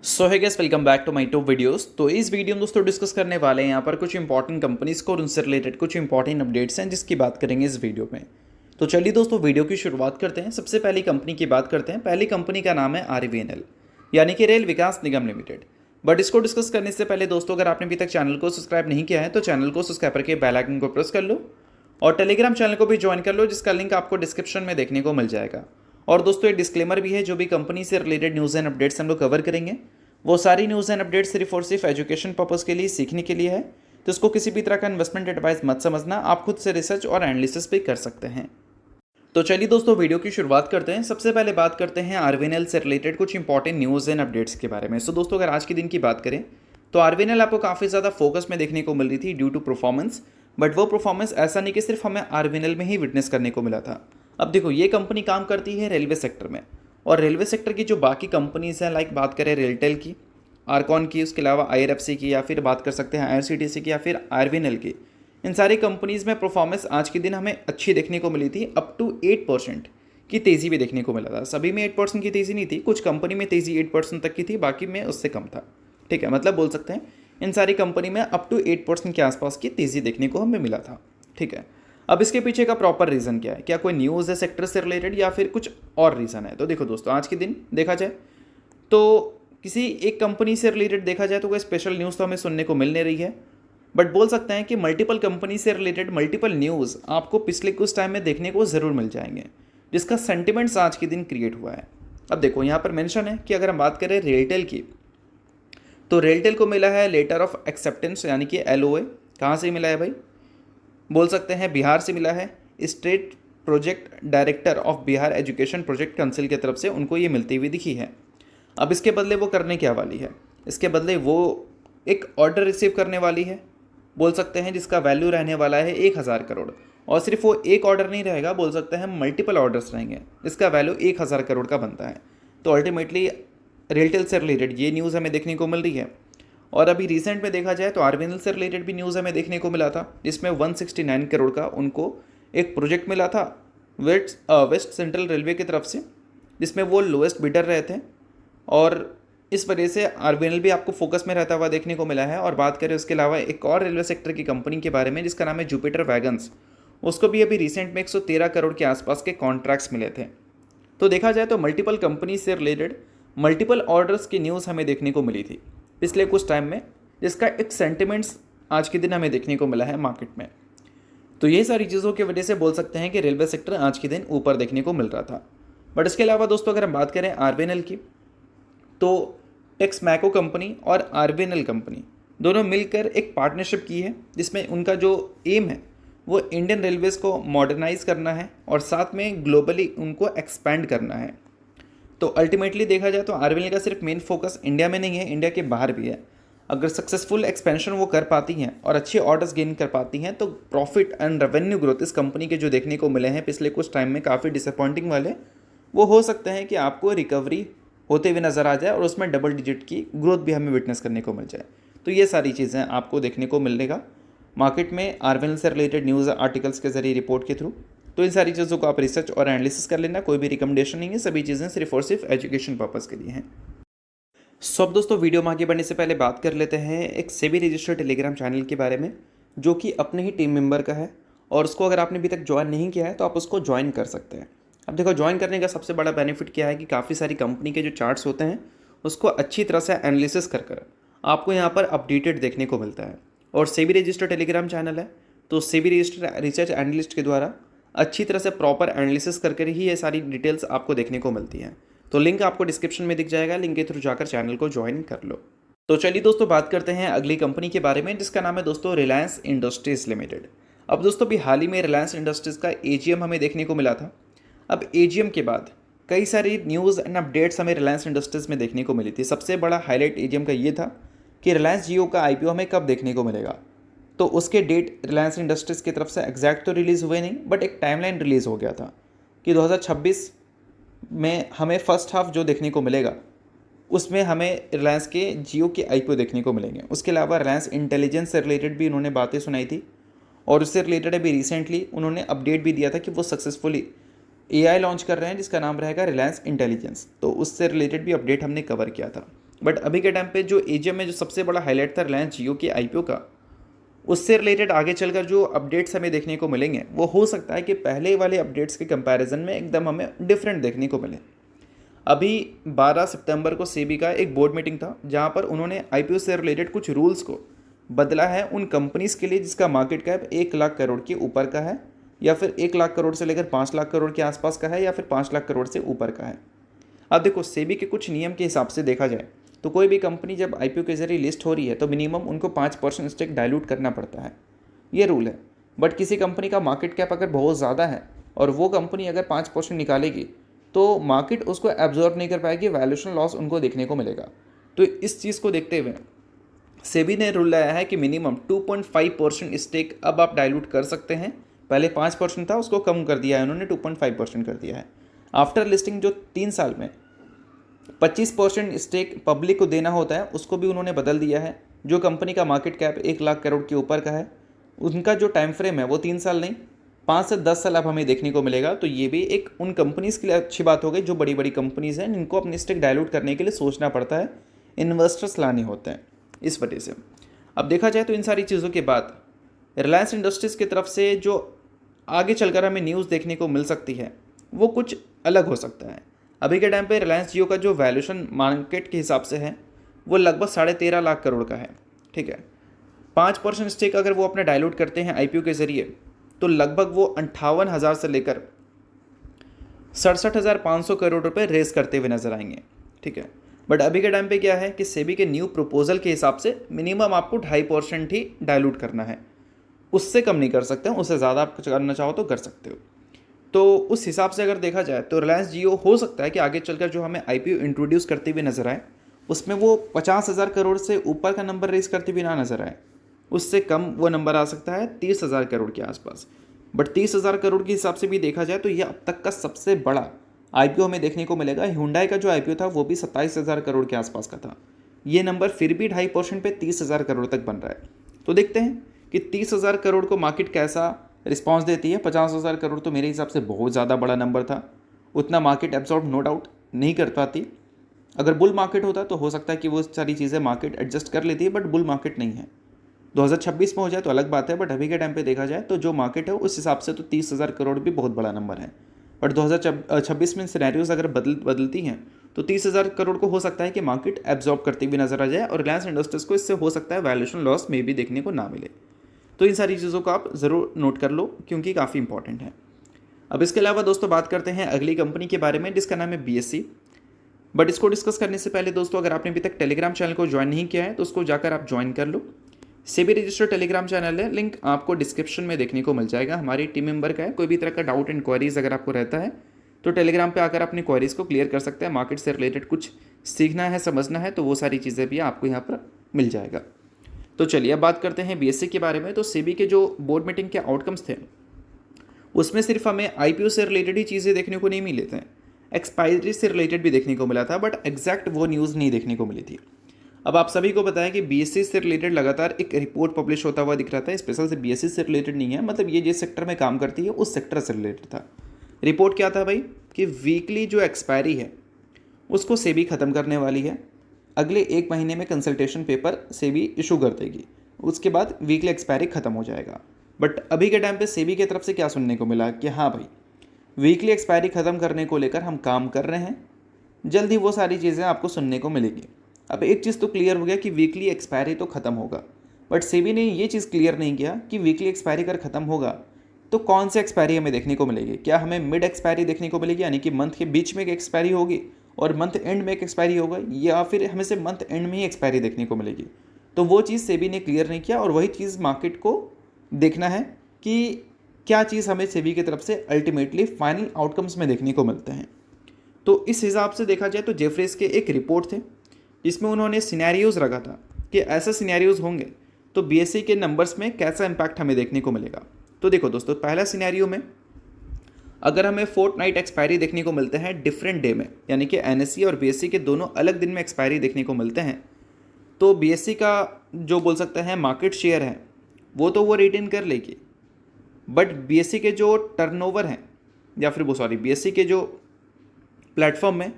So hi guys, welcome back to my to videos. तो इस video में दोस्तों डिस्कस करने वाले हैं यहाँ पर कुछ इंपॉर्टेंट कंपनीज को और उनसे रिलेटेड कुछ इंपॉर्टेंट अपडेट्स हैं जिसकी बात करेंगे इस वीडियो में। तो चलिए दोस्तों वीडियो की शुरुआत करते हैं। सबसे पहली कंपनी की बात करते हैं। पहली कंपनी का नाम है आरवीएनएल यानी कि rail Vikas Nigam limited. But इसको डिस्कस करने से पहले दोस्तों, अगर आपने अभी तक चैनल को सब्सक्राइब नहीं किया है तो चैनल को सब्सक्राइब करके बेल आइकन को प्रेस कर लो और टेलीग्राम चैनल को भी ज्वाइन कर लो, जिसका लिंक आपको डिस्क्रिप्शन में देखने को मिल जाएगा। और दोस्तों एक डिस्क्लेमर भी है, जो भी कंपनी से रिलेटेड न्यूज़ एंड अपडेट्स हम लोग कवर करेंगे वो सारी न्यूज़ एंड अपडेट्स सिर्फ और सिर्फ एजुकेशन पर्पज़ के लिए, सीखने के लिए है। तो इसको किसी भी तरह का इन्वेस्टमेंट एडवाइस मत समझना, आप खुद से रिसर्च और एनालिसिस भी कर सकते हैं। तो चलिए दोस्तों वीडियो की शुरुआत करते हैं। सबसे पहले बात करते हैं आरवीएनएल से रिलेटेड कुछ इंपॉर्टेंट न्यूज़ एंड अपडेट्स के बारे में। सो दोस्तों अगर आज के दिन की बात करें तो आरवीएनएल आपको काफ़ी ज़्यादा फोकस में देखने को मिल रही थी ड्यू टू परफॉर्मेंस। बट वो परफॉर्मेंस ऐसा नहीं कि सिर्फ हमें आरवीएनएल में ही विटनेस करने को मिला था। अब देखो, ये कंपनी काम करती है रेलवे सेक्टर में, और रेलवे सेक्टर की जो बाकी कंपनीज हैं, लाइक बात करें रेलटेल की, आरकॉन की, उसके अलावा आईआरएफसी की, या फिर बात कर सकते हैं आईआरसीटीसी की, या फिर आरवीएनएल की, इन सारी कंपनीज़ में परफॉर्मेंस आज के दिन हमें अच्छी देखने को मिली थी। अप टू 8% की तेज़ी भी देखने को मिला था। सभी में 8% की तेज़ी नहीं थी, कुछ कंपनी में तेज़ी 8% तक की थी, बाकी में उससे कम था। ठीक है, मतलब बोल सकते हैं इन सारी कंपनी में अप टू 8% के आसपास की तेज़ी देखने को हमें मिला था। ठीक है, अब इसके पीछे का प्रॉपर रीज़न क्या है? क्या कोई न्यूज़ है सेक्टर से रिलेटेड या फिर कुछ और रीज़न है? तो देखो दोस्तों, आज के दिन देखा जाए तो किसी एक कंपनी से रिलेटेड देखा जाए तो कोई स्पेशल न्यूज़ तो हमें सुनने को मिल नहीं रही है। बट बोल सकते हैं कि मल्टीपल कंपनी से रिलेटेड मल्टीपल न्यूज़ आपको पिछले कुछ टाइम में देखने को ज़रूर मिल जाएंगे, जिसका सेंटिमेंट्स आज के दिन क्रिएट हुआ है। अब देखो यहाँ पर मेंशन है कि अगर हम बात करें रेलटेल की, तो रेलटेल को मिला है लेटर ऑफ एक्सेप्टेंस यानी कि एलओए। कहाँ से मिला है भाई? बोल सकते हैं बिहार से मिला है। State project director of Bihar education project council की तरफ से उनको ये मिलती हुई दिखी है। अब इसके बदले वो करने क्या वाली है? इसके बदले वो एक ऑर्डर रिसीव करने वाली है, बोल सकते हैं, जिसका वैल्यू रहने वाला है 1000 करोड़। और सिर्फ वो एक ऑर्डर नहीं रहेगा, बोल सकते हैं मल्टीपल ऑर्डर्स रहेंगे, इसका वैल्यू 1000 करोड़ का बनता है। तो अल्टीमेटली रेलटेल से रिलेटेड ये न्यूज़ हमें देखने को मिल रही है। और अभी रिसेंट में देखा जाए तो आरवीएनएल से रिलेटेड भी न्यूज़ हमें देखने को मिला था, जिसमें 169 करोड़ का उनको एक प्रोजेक्ट मिला था वेस्ट सेंट्रल रेलवे की तरफ से, जिसमें वो लोएस्ट बिडर रहे थे। और इस वजह से आरवीएनएल भी आपको फोकस में रहता हुआ देखने को मिला है। और बात करें उसके अलावा एक और रेलवे सेक्टर की कंपनी के बारे में जिसका नाम है जुपिटर वैगन्स, उसको भी अभी रिसेंट में 113 करोड़ के आसपास के कॉन्ट्रैक्ट्स मिले थे। तो देखा जाए तो मल्टीपल कंपनी से रिलेटेड मल्टीपल ऑर्डर्स की न्यूज़ हमें देखने को मिली थी पिछले कुछ टाइम में, जिसका एक सेंटिमेंट्स आज के दिन हमें देखने को मिला है मार्केट में। तो ये सारी चीज़ों की वजह से बोल सकते हैं कि रेलवे सेक्टर आज के दिन ऊपर देखने को मिल रहा था। बट इसके अलावा दोस्तों अगर हम बात करें आरवीएनएल की, तो टेक्समैको कंपनी और आरवीएनएल कंपनी दोनों मिलकर एक पार्टनरशिप की है, जिसमें उनका जो एम है वो इंडियन रेलवेज़ को मॉडर्नाइज करना है और साथ में ग्लोबली उनको एक्सपैंड करना है। तो अल्टीमेटली देखा जाए तो आरवीएनएल का सिर्फ मेन फोकस इंडिया में नहीं है, इंडिया के बाहर भी है। अगर सक्सेसफुल एक्सपेंशन वो कर पाती हैं और अच्छे ऑर्डर्स गेन कर पाती हैं तो प्रॉफिट एंड रेवेन्यू ग्रोथ इस कंपनी के जो देखने को मिले हैं पिछले कुछ टाइम में काफ़ी डिसअपॉइंटिंग वाले, वो हो सकते हैं कि आपको रिकवरी होते हुए नज़र आ जाए और उसमें डबल डिजिट की ग्रोथ भी हमें विटनेस करने को मिल जाए। तो ये सारी चीज़ें आपको देखने को मिलेगा मार्केट में आरवीएनएल से रिलेटेड न्यूज़ आर्टिकल्स के जरिए, रिपोर्ट के थ्रू। तो इन सारी चीज़ों को आप रिसर्च और एनालिसिस कर लेना, कोई भी रिकमेंडेशन नहीं है, सभी चीज़ें सिर्फ और सिर्फ एजुकेशन पर्पज़ के लिए हैं। सो अब दोस्तों वीडियो में आगे बढ़ने से पहले बात कर लेते हैं एक सेबी रजिस्टर्ड टेलीग्राम चैनल के बारे में, जो कि अपने ही टीम मेंबर का है। और उसको अगर आपने अभी तक ज्वाइन नहीं किया है तो आप उसको ज्वाइन कर सकते हैं। अब देखो, ज्वाइन करने का सबसे बड़ा बेनिफिट क्या है कि काफ़ी सारी कंपनी के जो चार्ट्स होते हैं उसको अच्छी तरह से एनालिसिस कर कर आपको यहाँ पर अपडेटेड देखने को मिलता है। और सेबी रजिस्टर्ड टेलीग्राम चैनल है, तो सेबी रजिस्टर्ड रिसर्च एनालिस्ट के द्वारा अच्छी तरह से प्रॉपर एनालिसिस करके ही ये सारी डिटेल्स आपको देखने को मिलती हैं। तो लिंक आपको डिस्क्रिप्शन में दिख जाएगा, लिंक के थ्रू जाकर चैनल को ज्वाइन कर लो। तो चलिए दोस्तों बात करते हैं अगली कंपनी के बारे में, जिसका नाम है दोस्तों रिलायंस इंडस्ट्रीज़ लिमिटेड। अब दोस्तों भी हाल ही में रिलायंस इंडस्ट्रीज़ का एजीएम हमें देखने को मिला था। अब एजीएम के बाद कई सारी न्यूज़ एंड अपडेट्स हमें रिलायंस इंडस्ट्रीज़ में देखने को मिली थी। सबसे बड़ा हाईलाइट एजीएम का ये था कि रिलायंस जियो का आईपीओ हमें कब देखने को मिलेगा। तो उसके डेट रिलायंस इंडस्ट्रीज़ की तरफ से एग्जैक्ट तो रिलीज़ हुए नहीं, बट एक टाइमलाइन रिलीज़ हो गया था कि 2026 में हमें फर्स्ट हाफ जो देखने को मिलेगा उसमें हमें रिलायंस के जियो के आईपीओ देखने को मिलेंगे। उसके अलावा रिलायंस इंटेलिजेंस से रिलेटेड भी उन्होंने बातें सुनाई थी, और उससे रिलेटेड अभी रिसेंटली उन्होंने अपडेट भी दिया था कि वो सक्सेसफुली एआई लॉन्च कर रहे हैं जिसका नाम रहेगा रिलायंस इंटेलिजेंस। तो उससे रिलेटेड भी अपडेट हमने कवर किया था। बट अभी के टाइम पे जो एजीएम में जो सबसे बड़ा हाईलाइट था रिलायंस जियो की आईपीओ का, उससे रिलेटेड आगे चलकर जो अपडेट्स हमें देखने को मिलेंगे वो हो सकता है कि पहले वाले अपडेट्स के कंपैरिजन में एकदम हमें डिफरेंट देखने को मिले। अभी 12 सितंबर को सेबी का एक बोर्ड मीटिंग था जहां पर उन्होंने आईपीओ से रिलेटेड कुछ रूल्स को बदला है उन कंपनीज़ के लिए जिसका मार्केट कैप 1 लाख करोड़ के ऊपर का है, या फिर 1 लाख करोड़ से लेकर 5 लाख करोड़ के आसपास का है, या फिर 5 लाख करोड़ से ऊपर का है। अब देखो, सेबी के कुछ नियम के हिसाब से देखा जाए तो कोई भी कंपनी जब आईपीओ के जरिए लिस्ट हो रही है तो मिनिमम उनको 5% स्टेक डाइल्यूट करना पड़ता है, ये रूल है। बट किसी कंपनी का मार्केट कैप अगर बहुत ज़्यादा है और वो कंपनी अगर 5% निकालेगी तो मार्केट उसको एब्जॉर्ब नहीं कर पाएगी, वैल्यूएशन लॉस उनको देखने को मिलेगा। तो इस चीज़ को देखते हुए सेबी ने रूल लाया है कि मिनिमम 2.5% स्टेक अब आप डाइल्यूट कर सकते हैं। पहले 5% था, उसको कम कर दिया है उन्होंने, 2.5% कर दिया है। आफ्टर लिस्टिंग जो 3 साल में 25% स्टेक पब्लिक को देना होता है उसको भी उन्होंने बदल दिया है। जो कंपनी का मार्केट कैप 1 लाख करोड़ के ऊपर का है उनका जो टाइम फ्रेम है वो 3 साल नहीं 5 से 10 साल अब हमें देखने को मिलेगा। तो ये भी एक उन कंपनीज़ के लिए अच्छी बात हो गई जो बड़ी बड़ी कंपनीज़ हैं जिनको अपने स्टेक डाइल्यूट करने के लिए सोचना पड़ता है, इन्वेस्टर्स लाने होते हैं इस वजह से। अब देखा जाए तो इन सारी चीज़ों के बाद रिलायंस इंडस्ट्रीज़ की तरफ से जो आगे चलकर हमें न्यूज़ देखने को मिल सकती है वो कुछ अलग हो सकता है। अभी के टाइम पे रिलायंस जियो का जो वैल्यूएशन मार्केट के हिसाब से है वो लगभग 13.5 लाख करोड़ का है, ठीक है। 5% स्टेक अगर वो अपने डाइल्यूट करते हैं आईपीओ के ज़रिए तो लगभग वो 58,000 से लेकर 67,500 करोड़ रुपए रेस करते हुए नजर आएंगे, ठीक है। बट अभी के टाइम पे क्या है कि सेबी के न्यू प्रपोजल के हिसाब से मिनिमम आपको 2.5% ही डाइल्यूट करना है, उससे कम नहीं कर सकते हैं, उससे ज़्यादा आप करना चाहो तो कर सकते हो। तो उस हिसाब से अगर देखा जाए तो रिलायंस जियो हो सकता है कि आगे चलकर जो हमें आईपीओ इंट्रोड्यूस करते हुए नजर आए उसमें वो 50,000 करोड़ से ऊपर का नंबर रेस करते हुए ना नजर आए, उससे कम वो नंबर आ सकता है 30,000 करोड़ के आसपास। बट 30,000 करोड़ के हिसाब से भी देखा जाए तो ये अब तक का सबसे बड़ा आईपीओ हमें देखने को मिलेगा। हुंडई का जो आईपीओ था वो भी 27,000 करोड़ के आसपास का था, ये नंबर फिर भी 2.5% पे 30,000 करोड़ तक बन रहा है। तो देखते हैं कि 30,000 करोड़ को मार्केट कैसा रिस्पांस देती है। 50,000 करोड़ तो मेरे हिसाब से बहुत ज़्यादा बड़ा नंबर था, उतना मार्केट एब्जॉर्ब नो डाउट नहीं कर पाती। अगर बुल मार्केट होता तो हो सकता है कि वो सारी चीज़ें मार्केट एडजस्ट कर लेती है, बट बुल मार्केट नहीं है। 2026 में हो जाए तो अलग बात है, बट अभी के टाइम पे देखा जाए तो जो मार्केट है उस हिसाब से तो 30,000 करोड़ भी बहुत बड़ा नंबर है। बट 2026 में सिनेरियोज अगर बदलती हैं तो 30,000 करोड़ को हो सकता है कि मार्केट एब्जॉर्ब करती हुई नजर आ जाए और रिलायंस इंडस्ट्रीज को इससे हो सकता है वैल्यूएशन लॉस में भी देखने को ना मिले। तो इन सारी चीज़ों को आप ज़रूर नोट कर लो क्योंकि काफ़ी इंपॉर्टेंट है। अब इसके अलावा दोस्तों बात करते हैं अगली कंपनी के बारे में जिसका नाम है बीएससी। बट इसको डिस्कस करने से पहले दोस्तों अगर आपने अभी तक टेलीग्राम चैनल को ज्वाइन नहीं किया है तो उसको जाकर आप ज्वाइन कर लो। सेबी रजिस्टर्ड टेलीग्राम चैनल है, लिंक आपको डिस्क्रिप्शन में देखने को मिल जाएगा। हमारी टीम मेंबर का है, कोई भी तरह का डाउट एंड क्वेरीज अगर आपको रहता है तो टेलीग्राम पे आकर अपनी क्वेरीज को क्लियर कर सकते हैं। मार्केट से रिलेटेड कुछ सीखना है, समझना है तो वो सारी चीज़ें भी आपको यहाँ पर मिल जाएगा। तो चलिए अब बात करते हैं बीएससी के बारे में। तो सेबी के जो बोर्ड मीटिंग के आउटकम्स थे उसमें सिर्फ हमें आईपीओ से रिलेटेड ही चीज़ें देखने को नहीं मिले थे, एक्सपायरी से रिलेटेड भी देखने को मिला था, बट एग्जैक्ट वो न्यूज़ नहीं देखने को मिली थी। अब आप सभी को पता है कि बीएससी से रिलेटेड लगातार एक रिपोर्ट पब्लिश होता हुआ दिख रहा था। स्पेशल से बीएससी से रिलेटेड नहीं है, मतलब ये जिस सेक्टर में काम करती है उस सेक्टर से रिलेटेड था। रिपोर्ट क्या था भाई कि वीकली जो एक्सपायरी है उसको सेबी ख़त्म करने वाली है। अगले 1 महीने में कंसल्टेशन पेपर सेबी इशू कर देगी, उसके बाद वीकली एक्सपायरी ख़त्म हो जाएगा। बट अभी के टाइम पे सेबी की तरफ से क्या सुनने को मिला कि हाँ भाई वीकली एक्सपायरी ख़त्म करने को लेकर हम काम कर रहे हैं, जल्द ही वो सारी चीज़ें आपको सुनने को मिलेगी। अब एक चीज़ तो क्लियर हो गया कि वीकली एक्सपायरी तो ख़त्म होगा, बट सेबी ने ये चीज़ क्लियर नहीं किया कि वीकली एक्सपायरी अगर ख़त्म होगा तो कौन सी एक्सपायरी हमें देखने को मिलेगी। क्या हमें मिड एक्सपायरी देखने को मिलेगी, यानी कि मंथ के बीच में एक एक्सपायरी होगी और मंथ एंड में एक एक्सपायरी होगा, या फिर हमें से मंथ एंड में ही एक्सपायरी देखने को मिलेगी। तो वो चीज़ सेबी ने क्लियर नहीं किया और वही चीज़ मार्केट को देखना है कि क्या चीज़ हमें सेबी की तरफ से अल्टीमेटली फाइनल आउटकम्स में देखने को मिलते हैं। तो इस हिसाब से देखा जाए तो जेफरीज के एक रिपोर्ट थे जिसमें उन्होंने सिनेरियोज रखा था कि ऐसे सिनेरियोज होंगे तो बीएससी के नंबर्स में कैसा इम्पैक्ट हमें देखने को मिलेगा। तो देखो दोस्तों, पहला सिनेरियो में अगर हमें फोर्टनाइट एक्सपायरी देखने को मिलते हैं डिफरेंट डे में, यानी कि एनएससी और बीएससी के दोनों अलग दिन में एक्सपायरी देखने को मिलते हैं, तो बीएससी का जो बोल सकते हैं मार्केट शेयर है वो तो वो रिटेन कर लेगी, बट बीएससी के जो टर्नओवर हैं या फिर बीएससी के जो प्लेटफॉर्म में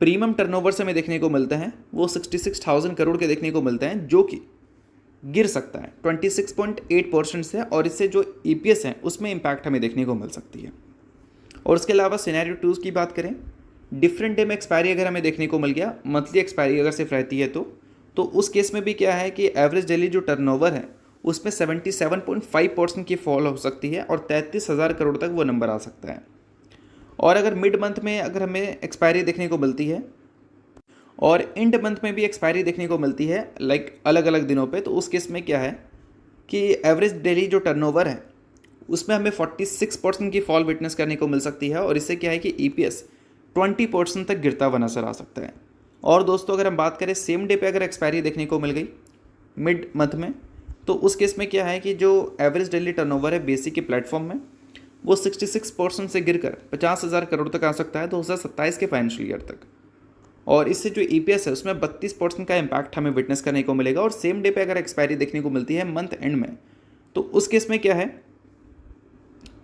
प्रीमियम टर्नओवर से हमें देखने को मिलते हैं वो 66,000 करोड़ के देखने को मिलते हैं, जो कि गिर सकता है 26.8% से, और इससे जो EPS है उसमें इम्पैक्ट हमें देखने को मिल सकती है। और उसके अलावा सिनेरियो 2 की बात करें, डिफरेंट डे में एक्सपायरी अगर हमें देखने को मिल गया, मंथली एक्सपायरी अगर सिर्फ रहती है तो उस केस में भी क्या है कि एवरेज डेली जो टर्नओवर है उसमें 77.5% की फॉल हो सकती है और 33,000 करोड़ तक वो नंबर आ सकता है। और अगर मिड मंथ में अगर हमें एक्सपायरी देखने को मिलती है और एंड मंथ में भी एक्सपायरी देखने को मिलती है, लाइक अलग अलग दिनों पे, तो उस केस में क्या है कि एवरेज डेली जो टर्नओवर है उसमें हमें 46% की फॉल विटनेस करने को मिल सकती है, और इससे क्या है कि EPS 20% तक गिरता हुआ नजर आ सकता है। और दोस्तों अगर हम बात करें सेम डे पे अगर एक्सपायरी देखने को मिल गई मिड मंथ में, तो उस केस में क्या है कि जो एवरेज डेली टर्नओवर है बेसिक के प्लेटफॉर्म में वो 66% से गिरकर 50,000 करोड़ तक आ सकता है 2027 के फाइनेंशियल ईयर तक। और इससे जो EPS है उसमें 32% का इम्पैक्ट हमें विटनेस करने को मिलेगा। और सेम डे पे अगर एक्सपायरी देखने को मिलती है मंथ एंड में, तो उस केस में क्या है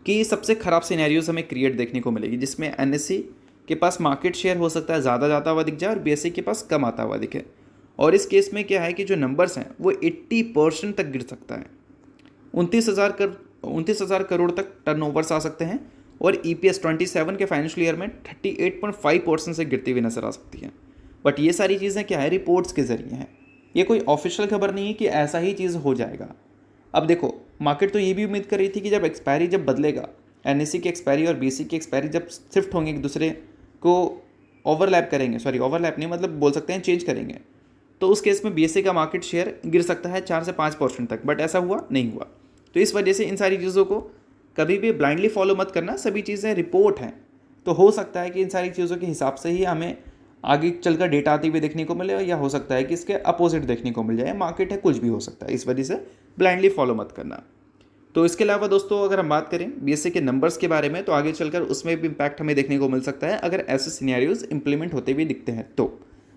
कि सबसे खराब सिनेरियोज हमें क्रिएट देखने को मिलेगी, जिसमें NSE के पास मार्केट शेयर हो सकता है ज़्यादा जाता हुआ दिख जाए और BSE के पास कम आता हुआ दिखे। और इस केस में क्या है कि जो नंबर्स हैं वो 80% तक गिर सकता है, 29,000 करोड़ तक टर्नओवर्स आ सकते हैं, और EPS 27 के फाइनेंशियल ईयर में 38.5% से गिरती हुई नजर आ सकती है। बट ये सारी चीज़ें क्या है, रिपोर्ट्स के जरिए हैं, ये कोई ऑफिशियल खबर नहीं है कि ऐसा ही चीज़ हो जाएगा। अब देखो, मार्केट तो ये भी उम्मीद कर रही थी कि जब एक्सपायरी जब बदलेगा, NSE की एक्सपायरी और BSE की एक्सपायरी जब शिफ्ट होंगे एक दूसरे को ओवरलैप करेंगे, सॉरी ओवरलैप नहीं मतलब बोल सकते हैं चेंज करेंगे, तो उस केस में BSE का मार्केट शेयर गिर सकता है 4 से 5% तक। बट ऐसा हुआ नहीं हुआ। तो इस वजह से इन सारी चीज़ों को कभी भी ब्लाइंडली फॉलो मत करना, सभी चीज़ें रिपोर्ट हैं, तो हो सकता है कि इन सारी चीज़ों के हिसाब से ही हमें आगे चलकर डेटा आती हुई देखने को मिले, या हो सकता है कि इसके अपोजिट देखने को मिल जाए। मार्केट है, कुछ भी हो सकता है, इस वजह से ब्लाइंडली फॉलो मत करना। तो इसके अलावा दोस्तों अगर हम बात करें BSE के नंबर्स के बारे में, तो आगे चलकर उसमें भी इम्पैक्ट हमें देखने को मिल सकता है अगर ऐसे सिनेरियोज इंप्लीमेंट होते हुए दिखते हैं तो।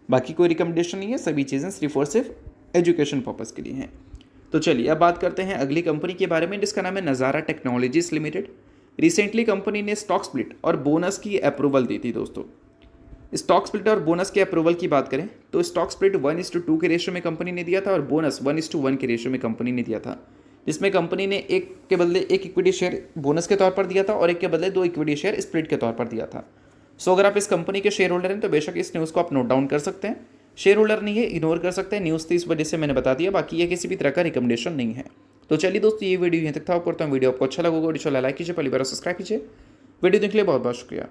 बाकी कोई रिकमेंडेशन नहीं है, सभी चीज़ें सिर्फ और सिर्फ एजुकेशन पर्पज़ के लिए हैं। तो चलिए अब बात करते हैं अगली कंपनी के बारे में, जिसका नाम है नज़ारा टेक्नोलॉजीज लिमिटेड। रिसेंटली कंपनी ने स्टॉक स्प्लिट और बोनस की अप्रूवल दी थी दोस्तों। स्टॉक स्प्लिट और बोनस के अप्रूवल की बात करें तो स्टॉक स्प्लिट 1:2 के रेशियो में कंपनी ने दिया था, और बोनस 1:1 के रेशियो में कंपनी ने दिया था, जिसमें कंपनी ने एक के बदले एक इक्विटी शेयर बोनस के तौर पर दिया था और एक के बदले 2 इक्विटी शेयर स्प्लिट के तौर पर दिया था। सो अगर आप इस कंपनी के शेयर होल्डर हैं तो बेशक इस न्यूज़ को आप नोट डाउन कर सकते हैं। शेयर होल्डर नहीं है, इग्नोर कर सकते हैं, न्यूज़ थी इस वजह से मैंने बता दिया, बाकी ये किसी भी तरह का रिकमेंडेशन नहीं है। तो चलिए दोस्तों, ये वीडियो यहाँ तक था। करता हूँ वीडियो आपको अच्छा लगा, वीडियो लाइक कीजिए, पहली बार सब्सक्राइब कीजिए। वीडियो देखने के लिए बहुत बहुत शुक्रिया।